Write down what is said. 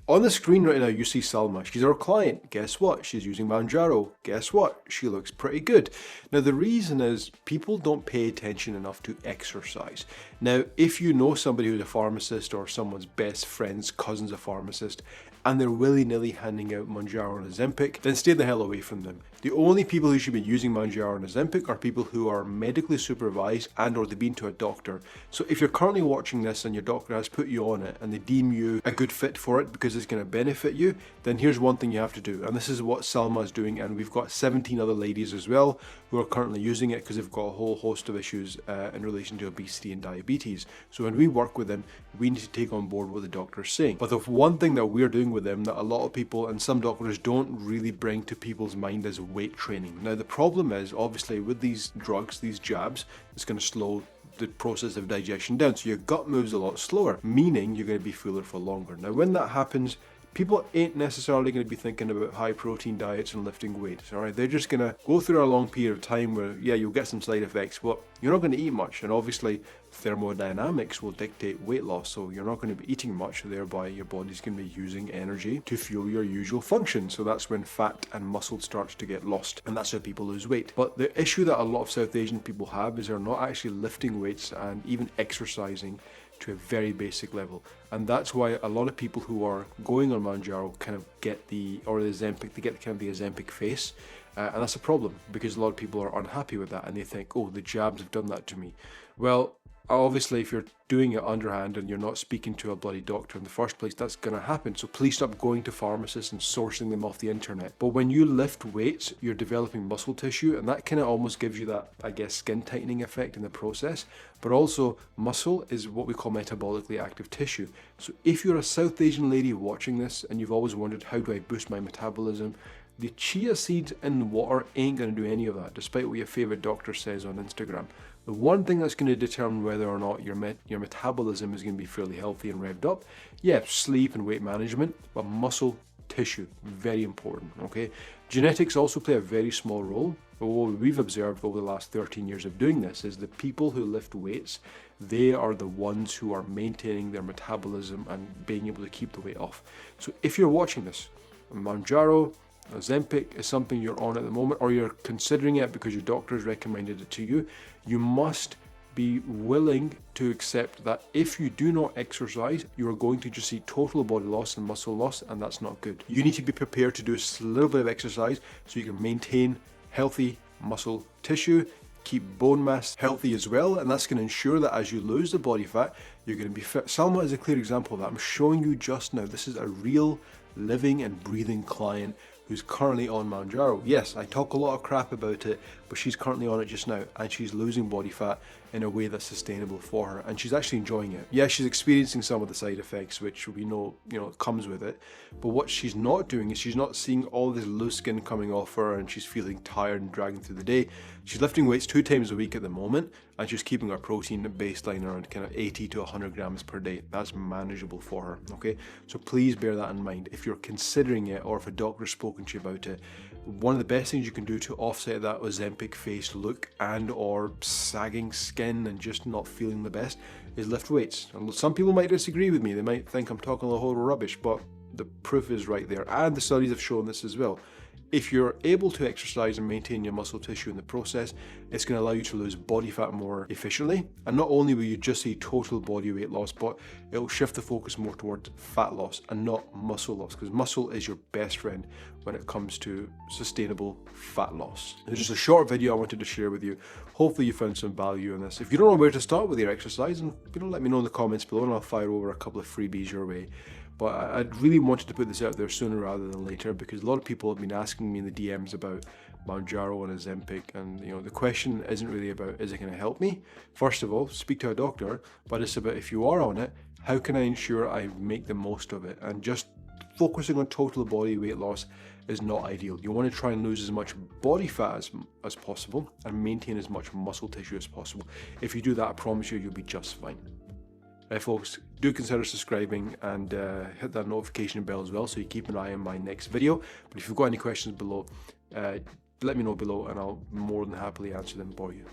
On the screen right now, you see Salma. She's our client. Guess what? She's using Mounjaro. Guess what? She looks pretty good. Now, the reason is people don't pay attention enough to exercise. Now, if you know somebody who's a pharmacist or someone's best friend's cousin's a pharmacist, and they're willy-nilly handing out Mounjaro and Ozempic, then stay the hell away from them. The only people who should be using Mounjaro and Ozempic are people who are medically supervised and or they've been to a doctor. So if you're currently watching this and your doctor has put you on it and they deem you a good fit for it because it's going to benefit you, then here's one thing you have to do. And this is what Salma is doing, and we've got 17 other ladies as well who are currently using it because they've got a whole host of issues in relation to obesity and diabetes. So when we work with them, we need to take on board what the doctor is saying. But the one thing that we're doing with them that a lot of people and some doctors don't really bring to people's mind is weight training. Now the problem is, obviously, with these drugs, these jabs, it's going to slow the process of digestion down. So your gut moves a lot slower, meaning you're going to be fuller for longer. Now when that happens, people ain't necessarily going to be thinking about high protein diets and lifting weights, all right? They're just going to go through a long period of time where, yeah, you'll get some side effects, but you're not going to eat much. And obviously, thermodynamics will dictate weight loss. So you're not going to be eating much, thereby your body's going to be using energy to fuel your usual function. So that's when fat and muscle starts to get lost. And that's how people lose weight. But the issue that a lot of South Asian people have is they're not actually lifting weights and even exercising to a very basic level. And that's why a lot of people who are going on Mounjaro kind of get the Ozempic, they get kind of the Ozempic face. And that's a problem because a lot of people are unhappy with that and they think, oh, the jabs have done that to me. Well, obviously, if you're doing it underhand and you're not speaking to a bloody doctor in the first place, that's going to happen. So please stop going to pharmacists and sourcing them off the internet. But when you lift weights, you're developing muscle tissue, and that kind of almost gives you that, I guess, skin tightening effect in the process. But also, muscle is what we call metabolically active tissue. So if you're a South Asian lady watching this and you've always wondered, how do I boost my metabolism? The chia seeds in water ain't going to do any of that, despite what your favorite doctor says on Instagram. The one thing that's going to determine whether or not your metabolism is going to be fairly healthy and revved up, yeah, sleep and weight management, but muscle tissue, very important, okay? Genetics also play a very small role, but what we've observed over the last 13 years of doing this is the people who lift weights, they are the ones who are maintaining their metabolism and being able to keep the weight off. So if you're watching this, Mounjaro, Ozempic is something you're on at the moment, or you're considering it because your doctor has recommended it to you, you must be willing to accept that if you do not exercise, you are going to just see total body loss and muscle loss, and that's not good. You need to be prepared to do a little bit of exercise so you can maintain healthy muscle tissue, keep bone mass healthy as well, and that's going to ensure that as you lose the body fat, you're going to be fit. Salma is a clear example of that. I'm showing you just now. This is a real living and breathing client who's currently on Mounjaro. Yes, I talk a lot of crap about it, but she's currently on it just now, and she's losing body fat in a way that's sustainable for her, and she's actually enjoying it. Yeah, she's experiencing some of the side effects, which we know, comes with it, but what she's not doing is she's not seeing all this loose skin coming off her, and she's feeling tired and dragging through the day. She's lifting weights 2 times a week at the moment, and she's keeping her protein baseline around kind of 80 to 100 grams per day. That's manageable for her, okay? So please bear that in mind. If you're considering it, or if a doctor's spoken to you about it, one of the best things you can do to offset that Ozempic face look and or sagging skin and just not feeling the best is lift weights. And some people might disagree with me. They might think I'm talking a whole rubbish, but the proof is right there. And the studies have shown this as well. If you're able to exercise and maintain your muscle tissue in the process, it's going to allow you to lose body fat more efficiently. And not only will you just see total body weight loss, but it'll shift the focus more towards fat loss and not muscle loss, because muscle is your best friend when it comes to sustainable fat loss. It's just a short video I wanted to share with you. Hopefully you found some value in this. If you don't know where to start with your exercise, and let me know in the comments below, and I'll fire over a couple of freebies your way. But I really wanted to put this out there sooner rather than later, because a lot of people have been asking me in the DMs about Mounjaro and Ozempic, and the question isn't really about, is it going to help me? First of all, speak to a doctor, but it's about, if you are on it, how can I ensure I make the most of it? And just focusing on total body weight loss is not ideal. You want to try and lose as much body fat as possible and maintain as much muscle tissue as possible. If you do that, I promise you'll be just fine. Folks, do consider subscribing and hit that notification bell as well, so you keep an eye on my next video. But if you've got any questions below, let me know below, and I'll more than happily answer them for you.